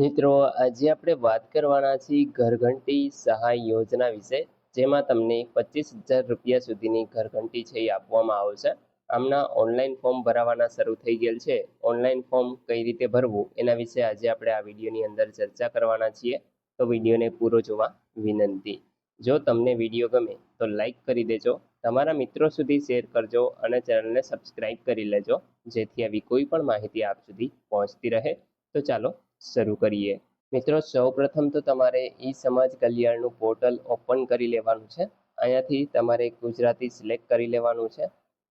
મિત્રો, આજે આપણે વાત કરવાના છીએ ઘરઘંટી સહાય યોજના વિશે, જેમાં તમને 25,000 રૂપિયા સુધીની ઘરઘંટી છે એ આપવામાં આવશે. આમના ઓનલાઈન ફોર્મ ભરાવાના શરૂ થઈ ગયેલ છે. ઓનલાઈન ફોર્મ કઈ રીતે ભરવું એના વિશે આજે આપણે આ વિડીયોની અંદર ચર્ચા કરવાના છીએ. તો વિડીયોને પૂરો જોવા વિનંતી. જો તમને વિડીયો ગમે તો લાઈક કરી દેજો, તમારા મિત્રો સુધી શેર કરજો અને ચેનલને સબસ્ક્રાઈબ કરી લેજો, જેથી આવી કોઈ પણ માહિતી આપ સુધી પહોંચતી રહે. તો ચાલો શરૂ કરીએ. મિત્રો, સૌપ્રથમ તો તમારે ઈ સમાજ કલ્યાણનું પોર્ટલ ઓપન કરી લેવાનું છે. અહીંયાથી તમારે ગુજરાતી સિલેક્ટ કરી લેવાનું છે.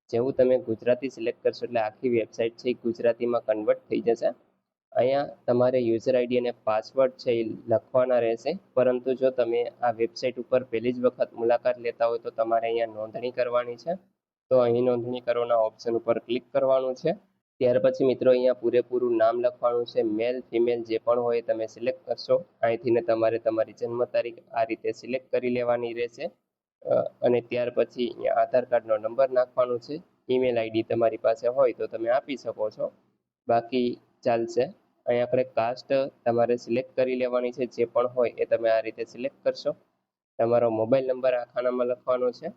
જેવું તમે ગુજરાતી સિલેક્ટ કરશો એટલે આખી વેબસાઇટ છે એ ગુજરાતીમાં કન્વર્ટ થઈ જશે. અહીંયા તમારે યુઝર આઈડી અને પાસવર્ડ છે એ લખવાના રહેશે. પરંતુ જો તમે આ વેબસાઇટ ઉપર પહેલી જ વખત મુલાકાત લેતા હોય તો તમારે અહીંયા નોંધણી કરવાની છે. તો અહીં નોંધણી કરવાના ઓપ્શન ઉપર ક્લિક કરવાનું છે. ત્યાર પછી મિત્રો અહીંયા પૂરેપૂરું નામ લખવાનું છે. મેલ ફિમેલ જે પણ હોય તમે સિલેક્ટ કરશો. અહીંથી ને તમારે તમારી જન્મ તારીખ આ રીતે સિલેક્ટ કરી લેવાની રહેશે. અને ત્યાર પછી અહીંયા આધાર કાર્ડનો નંબર નાખવાનો છે. ઈમેલ આઈડી તમારી પાસે હોય તો તમે આપી શકો છો, બાકી ચાલશે. અહીં આપણે કાસ્ટ તમારે સિલેક્ટ કરી લેવાની છે. જે પણ હોય એ તમે આ રીતે સિલેક્ટ કરશો. તમારો મોબાઈલ નંબર આ ખાનામાં લખવાનો છે.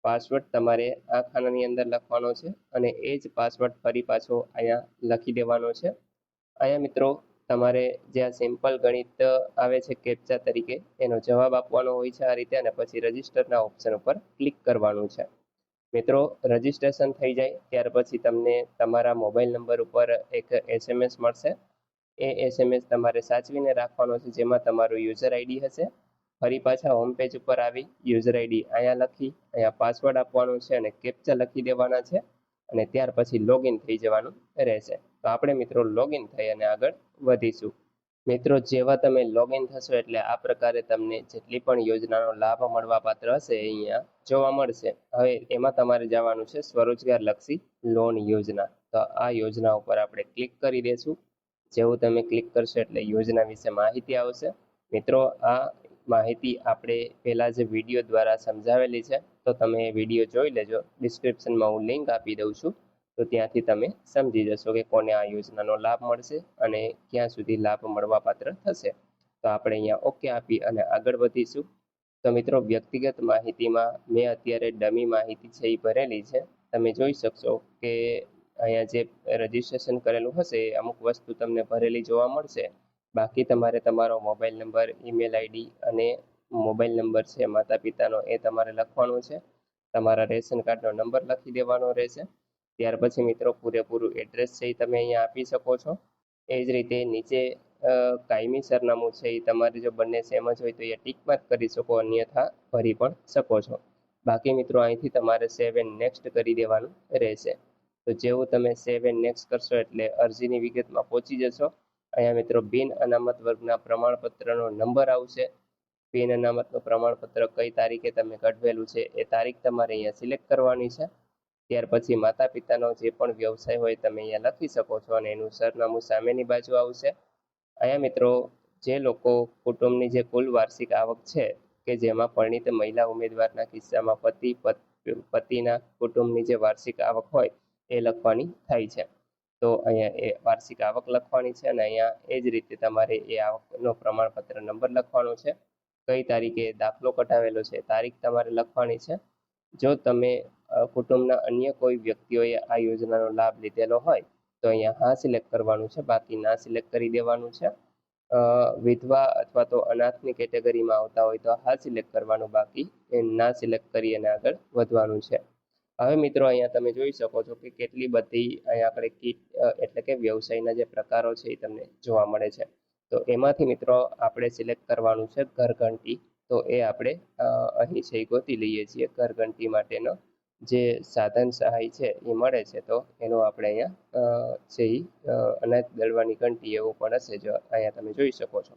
પાસવર્ડ તમારે આ ખાનાની અંદર લખવાનો છે અને એ જ પાસવર્ડ ફરી પાછો અહીંયા લખી દેવાનો છે. અહીંયા મિત્રો તમારે જે આ સિમ્પલ ગણિત આવે છે કેપ્ચા તરીકે, એનો જવાબ આપવાનો હોય છે આ રીતે, અને પછી રજિસ્ટરના ઓપ્શન ઉપર ક્લિક કરવાનું છે. મિત્રો, રજિસ્ટ્રેશન થઈ જાય ત્યાર પછી તમને તમારા મોબાઈલ નંબર ઉપર એક SMS મળશે. એ SMS તમારે સાચવીને રાખવાનો છે, જેમાં તમારું યુઝર આઈડી હશે. ફરી પાછા હોમ પેજ ઉપર આવી યુઝર આઈડી અહીંયા લખી અહીંયા પાસવર્ડ આપવાનો છે અને કેપ્ચા લખી દેવાના છે, અને ત્યાર પછી લોગિન થઈ જવાનું રહેશે. તો આપણે મિત્રો લોગિન થઈ અને આગળ વધીશું. મિત્રો, જેવા તમે લોગિન થશો એટલે આ પ્રકારે તમને જેટલી પણ યોજનાનો લાભ મળવા પાત્ર હશે અહીંયા જોવા મળશે. હવે એમાં તમારે જવાનું છે સ્વરોજગાર લક્ષી લોન યોજના. તો આ યોજના ઉપર આપણે ક્લિક કરી દઈશું. જેવું તમે ક્લિક કરશો એટલે યોજના વિશે માહિતી આવશે. મિત્રો, આ માહિતી આપણે પહેલા જે વિડીયો દ્વારા સમજાવેલી છે, તો તમે એ વિડીયો જોઈ લેજો. ડિસ્ક્રિપ્શનમાં હું લિંક આપી દઉં છું, તો ત્યાંથી તમે સમજી જશો કે કોને આ યોજનાનો લાભ મળશે અને ક્યાં સુધી લાભ મળવા પાત્ર થશે. તો આપણે અહીંયા ઓકે આપી અને આગળ વધીશું. તો મિત્રો, વ્યક્તિગત માહિતીમાં મેં અત્યારે ડમી માહિતી છે એ ભરેલી છે. તમે જોઈ શકશો કે અહીંયા જે રજિસ્ટ્રેશન કરેલું હશે અમુક વસ્તુ તમને ભરેલી જોવા મળશે. બાકી તમારે તમારો મોબાઈલ નંબર, ઈમેલ આઈડી અને મોબાઈલ નંબર છે માતા પિતાનો એ તમારે લખવાનો છે. તમારા રેશન કાર્ડનો નંબર લખી દેવાનો રહેશે. ત્યાર પછી મિત્રો પૂરેપૂરું એડ્રેસ છે એ તમે અહીંયા આપી શકો છો. એ જ રીતે નીચે કાયમી સરનામું છે એ તમારે જો બંને સેમ જ હોય તો એ ટીક માર્ક કરી શકો, અન્યથા ભરી પણ શકો છો. બાકી મિત્રો અહીંથી તમારે સેવ એન્ડ નેક્સ્ટ કરી દેવાનું રહેશે. તો જેવું તમે સેવ એન્ડ નેક્સ્ટ કરશો એટલે અરજીની વિગતમાં પહોંચી જશો. અહીંયા મિત્રો બિન અનામત વર્ગના પ્રમાણપત્રનો નંબર આવશે. બિન અનામતનું પ્રમાણપત્ર કઈ તારીખે તમે કઢવેલું છે એ તારીખ તમારે અહીંયા સિલેક્ટ કરવાની છે. ત્યાર પછી માતા પિતાનો જે પણ વ્યવસાય હોય તમે અહીંયા લખી શકો છો અને એનું સરનામું સામેની બાજુ આવશે. અહીંયા મિત્રો જે લોકો કુટુંબની જે કુલ વાર્ષિક આવક છે કે જેમાં પરિણીત મહિલા ઉમેદવારના કિસ્સામાં પતિના કુટુંબની જે વાર્ષિક આવક હોય એ લખવાની થાય છે. તો અહીંયા એ વાર્ષિક આવક લખવાની છે અને અહીંયા એ જ રીતે તમારે એ આવકનો પ્રમાણપત્ર નંબર લખવાનો છે. કઈ તારીખે દાખલો કઢાવેલો છે તારીખ તમારે લખવાની છે. જો તમે કુટુંબના અન્ય કોઈ વ્યક્તિઓએ આ યોજનાનો લાભ લીધેલો હોય તો અહીંયા હા સિલેક્ટ કરવાનું છે, બાકી ના સિલેક્ટ કરી દેવાનું છે. વિધવા અથવા તો અનાથની કેટેગરીમાં આવતા હોય તો હા સિલેક્ટ કરવાનું, બાકી ના સિલેક્ટ કરી અને આગળ વધવાનું છે. હવે મિત્રો અહીંયા તમે જોઈ શકો છો કે કેટલી બધી અહીંયા આપણે કીટ એટલે કે વ્યવસાયના જે પ્રકારો છે એ તમને જોવા મળે છે. તો એમાંથી મિત્રો આપણે સિલેક્ટ કરવાનું છે ઘરઘંટી. તો એ આપણે અહીં છે ગોતી લઈએ છીએ. ઘરઘંટી માટેનો જે સાધન સહાય છે એ મળે છે, તો એનો આપણે અહીંયા છે અનાજ દળવાની ઘંટી એવું પણ હશે, જો અહીંયા તમે જોઈ શકો છો.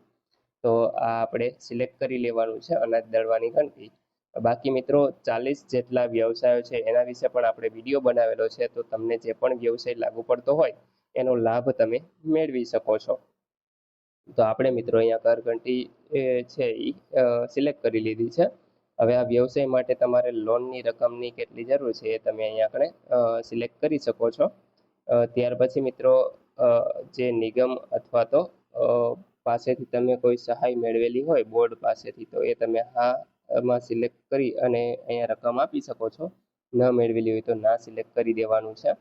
તો આ આપણે સિલેક્ટ કરી લેવાનું છે અનાજ દળવાની ઘંટી. બાકી મિત્રો 40 જેટલા વ્યવસાયો છે એના વિશે પણ આપણે વિડીયો બનાવેલો છે, તો તમને જે પણ વ્યવસાય લાગુ પડતો હોય એનો લાભ તમે મેળવી શકો છો. તો આપણે મિત્રો અહીંયા ઘરઘંટી છે એ સિલેક્ટ કરી લીધી છે. હવે આ વ્યવસાય માટે તમારે લોનની રકમની કેટલી જરૂર છે એ તમે અહીંયા આપણે સિલેક્ટ કરી શકો છો. ત્યાર પછી મિત્રો જે નિગમ અથવા તો પાસેથી તમે કોઈ સહાય મેળવેલી હોય બોર્ડ પાસેથી તો એ તમે હામાં સિલેક્ટ કરી અને અહીંયા રકમ આપી શકો છો. ન મેળવેલી હોય તો ના સિલેક્ટ કરી દેવાનું છે.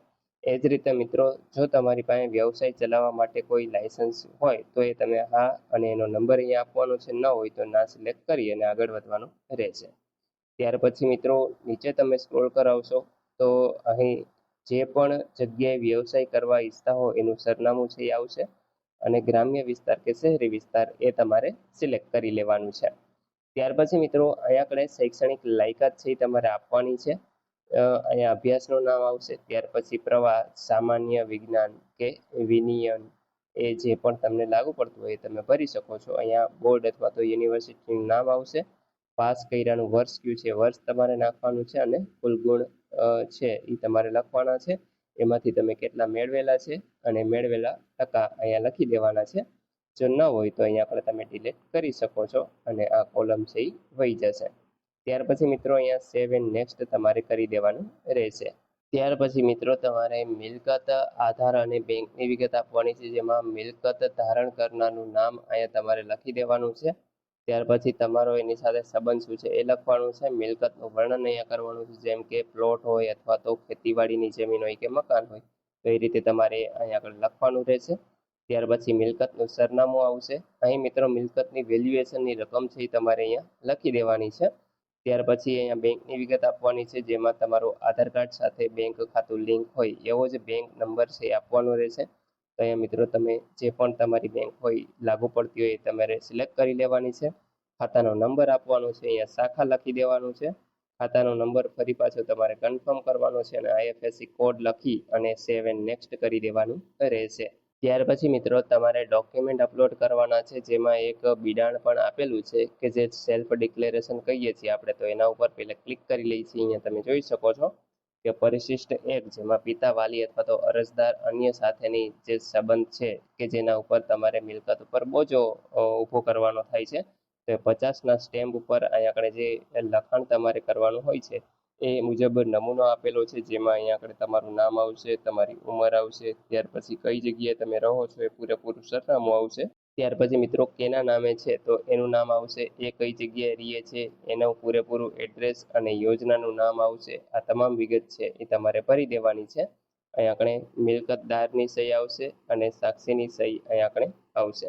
એ જ રીતે મિત્રો, જો તમારી પાસે વ્યવસાય ચલાવવા માટે કોઈ લાયસન્સ હોય તો એ તમે હા અને એનો નંબર અહીંયા આપવાનો છે. ન હોય તો ના સિલેક્ટ કરી અને આગળ વધવાનું રહેશે. ત્યાર પછી મિત્રો નીચે તમે સ્ક્રોલ કરાવશો તો અહીં જે પણ જગ્યાએ વ્યવસાય કરવા ઈચ્છતા હો એનું સરનામું છે એ આવશે અને ગ્રામ્ય વિસ્તાર કે શહેરી વિસ્તાર એ તમારે સિલેક્ટ કરી લેવાનું છે. ત્યાર પછી મિત્રો અહીંયા આગળ શૈક્ષણિક લાયકાત છે એ તમારે આપવાની છે. અહીંયા અભ્યાસનું નામ આવશે. ત્યાર પછી પ્રવાહ, સામાન્ય, વિજ્ઞાન કે વિનિયન એ જે પણ તમને લાગુ પડતું હોય એ તમે ભરી શકો છો. અહીંયા બોર્ડ અથવા તો યુનિવર્સિટીનું નામ આવશે. પાસ કર્યાનું વર્ષ કયું છે વર્ષ તમારે નાખવાનું છે અને કુલ ગુણ છે એ તમારે લખવાના છે. એમાંથી તમે કેટલા મેળવેલા છે અને મેળવેલા ટકા અહીંયા લખી દેવાના છે. જો ન હોય તો અહીંયા આપણે તમે ડિલીટ કરી શકો છો અને આ કોલમ છે એ વહી જશે. ત્યાર પછી મિત્રો અહીંયા સેવ એન્ડ નેક્સ્ટ તમારે કરી દેવાનું રહેશે. ત્યાર પછી મિત્રો તમારે મિલકત, આધાર અને બેંકની વિગત આપવાની છે, જેમાં મિલકત ધારણ કરનારનું નામ અહીંયા તમારે લખી દેવાનું છે. ત્યાર પછી તમારો એની સાથે સંબંધ શું છે એ લખવાનું છે. મિલકતનું વર્ણન અહીંયા કરવાનું છે, જેમ કે પ્લોટ હોય અથવા તો ખેતીવાડીની જમીન હોય કે મકાન હોય તો એ રીતે તમારે અહીંયા આગળ લખવાનું રહેશે. ત્યાર પછી મિલકતનું સરનામું આવશે. અહીં મિત્રો મિલકતની વેલ્યુએશનની રકમ છે એ તમારે અહીંયા લખી દેવાની છે. ત્યાર પછી અહીંયા બેંકની વિગત આપવાની છે, જેમાં તમારું આધાર કાર્ડ સાથે બેંક ખાતું લિંક હોય એવો જ બેંક નંબર છે એ આપવાનો રહેશે. તો અહીંયા મિત્રો તમે જે પણ તમારી બેંક હોય લાગુ પડતી હોય એ તમારે સિલેક્ટ કરી લેવાની છે. ખાતાનો નંબર આપવાનો છે, અહીંયા શાખા લખી દેવાનું છે. ખાતાનો નંબર ફરી પાછો તમારે કન્ફર્મ કરવાનો છે અને આઈએફએસસી કોડ લખી અને સેવ એન્ડ નેક્સ્ટ કરી દેવાનું રહેશે. ત્યાર પછી મિત્રો તમારે ડોક્યુમેન્ટ અપલોડ કરવાના છે, જેમાં એક બિડાણ પણ આપેલું છે કે જે સેલ્ફ ડિક્લેરેશન કહીએ છીએ આપણે. તો એના ઉપર પહેલા ક્લિક કરી લઈએ છીએ. અહીંયા તમે જોઈ શકો છો કે પરિશિષ્ટ 1, જેમાં પિતા, વાલી અથવા તો અરજદાર અન્ય સાથેની જે સંબંધ છે કે જેના ઉપર તમારે મિલકત ઉપર બોજો ઊભો કરવાનો થાય છે, તો 50ના સ્ટેમ્પ ઉપર અહીંયા આગળ જે લખાણ તમારે કરવાનું હોય છે એ મુજબ નમૂનો આપેલો છે, જેમાં અહીંયા આગળ તમારું નામ આવશે, તમારી ઉંમર આવશે, ત્યાર પછી કઈ જગ્યાએ તમે રહો છો એ પૂરેપૂરું સરનામું આવશે. ત્યાર પછી મિત્રો કેના નામે છે તો એનું નામ આવશે, એ કઈ જગ્યાએ રહે છે એનું પૂરેપૂરું એડ્રેસ અને યોજનાનું નામ આવશે. આ તમામ વિગત છે એ તમારે ભરી દેવાની છે. અહીં આપણે મિલકતદારની સહી આવશે અને સાક્ષીની સહી અહીં આપણે આવશે.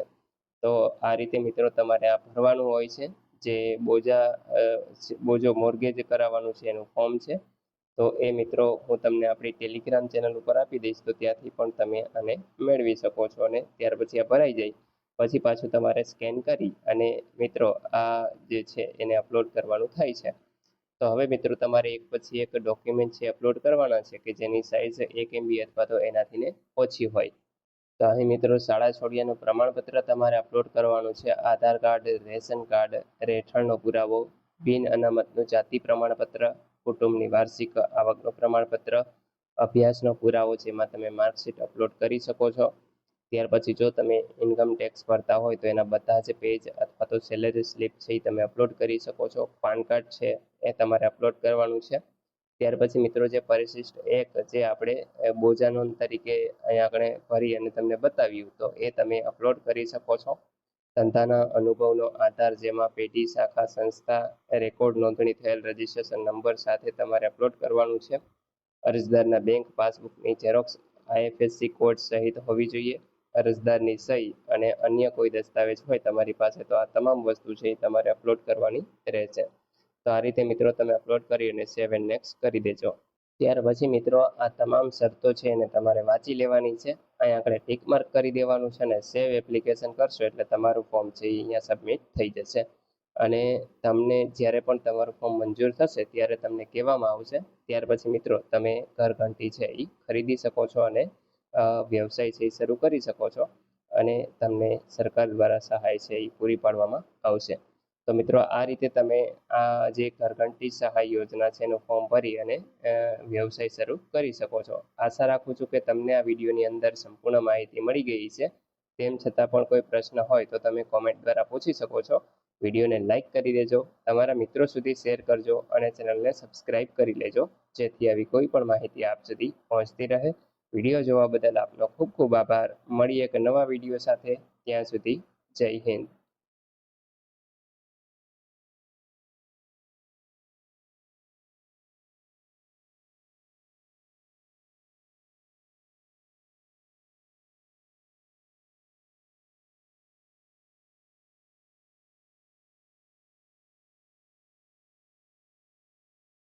તો આ રીતે મિત્રો તમારે આ ભરવાનું હોય છે. જે બોજો મોર્ગેજ કરાવવાનું છે એનું ફોર્મ છે. તો એ મિત્રો હું તમને આપણી ટેલિગ્રામ ચેનલ ઉપર આપી દઈશ, તો ત્યાંથી પણ તમે આને મેળવી શકો છો. અને ત્યાર પછી આ ભરાઈ જાય પછી પાછું તમારે સ્કેન કરી અને મિત્રો આ જે છે એને અપલોડ કરવાનું થાય છે. તો હવે મિત્રો તમારે એક પછી એક ડોક્યુમેન્ટ છે અપલોડ કરવાના છે કે જેની સાઇઝ 1 MB અથવા તો એનાથી ને ઓછી હોય. તો અહીં મિત્રો શાળા છોડ્યાનું પ્રમાણપત્ર તમારે અપલોડ કરવાનું છે. આધાર કાર્ડ, રેશન કાર્ડ, રહેઠાણનો પુરાવો, બિન અનામતનું જાતિ પ્રમાણપત્ર, કુટુંબની વાર્ષિક આવકનું પ્રમાણપત્ર, અભ્યાસનો પુરાવો જેમાં તમે માર્કશીટ અપલોડ કરી શકો છો. ત્યાર પછી જો તમે ઇન્કમ ટેક્સ ભરતા હોય તો એના બધા જ પેજ અથવા તો સેલેરી સ્લીપ છે એ તમે અપલોડ કરી શકો છો. પાન કાર્ડ છે એ તમારે અપલોડ કરવાનું છે. ત્યાર પછી મિત્રો જે પરિશિષ્ટ 1 જે આપણે બોજા નોંધ તરીકે અહીંયા આપણે ભરી અને તમને બતાવ્યું તો એ તમે અપલોડ કરી શકો છો. ધંધાના અનુભવનો આધાર, જેમાં પેઢી, શાખા, સંસ્થા, રેકોર્ડ, નોંધણી થયેલ રજિસ્ટ્રેશન નંબર સાથે તમારે અપલોડ કરવાનું છે. અરજદારના બેંક પાસબુકની ઝેરોક્સ આઈએફએસસી કોડ સહિત હોવી જોઈએ. અરજદારની સહી અને અન્ય કોઈ દસ્તાવેજ હોય તમારી પાસે તો આ તમામ વસ્તુ છે એ તમારે અપલોડ કરવાની રહેશે. તો આ રીતે મિત્રો તમે અપલોડ કરી અને સેવ એન્ડ નેક્સ્ટ કરી દેજો. ત્યાર પછી મિત્રો આ તમામ શરતો છે એને તમારે વાંચી લેવાની છે. અહીંયા આપણે ટિક માર્ક કરી દેવાનું છે અને સેવ એપ્લિકેશન કરશો એટલે તમારું ફોર્મ છે એ અહીંયા સબમિટ થઈ જશે. અને તમને જ્યારે પણ તમારું ફોર્મ મંજૂર થશે ત્યારે તમને કહેવામાં આવશે. ત્યાર પછી મિત્રો તમે ઘરઘંટી છે એ ખરીદી શકો છો અને વ્યવસાય છે એ શરૂ કરી શકો છો અને તમને સરકાર દ્વારા સહાય છે એ પૂરી પાડવામાં આવશે. તો મિત્રો આ રીતે તમે આ જે ઘરઘંટી સહાય યોજના છે એનું ફોર્મ ભરી અને વ્યવસાય શરૂ કરી શકો છો. આશા રાખું છું કે તમને આ વિડીયોની અંદર સંપૂર્ણ માહિતી મળી ગઈ છે. તેમ છતાં પણ કોઈ પ્રશ્ન હોય તો તમે કોમેન્ટ દ્વારા પૂછી શકો છો. વિડીયોને લાઇક કરી દેજો, તમારા મિત્રો સુધી શેર કરજો અને ચેનલને સબસ્ક્રાઇબ કરી લેજો, જેથી આવી કોઈ પણ માહિતી આપ સુધી પહોંચતી રહે. વિડીયો જોવા બદલ આપનો ખૂબ ખૂબ આભાર. મળીએ એક નવા વિડીયો સાથે. ત્યાં સુધી જય હિન્દ.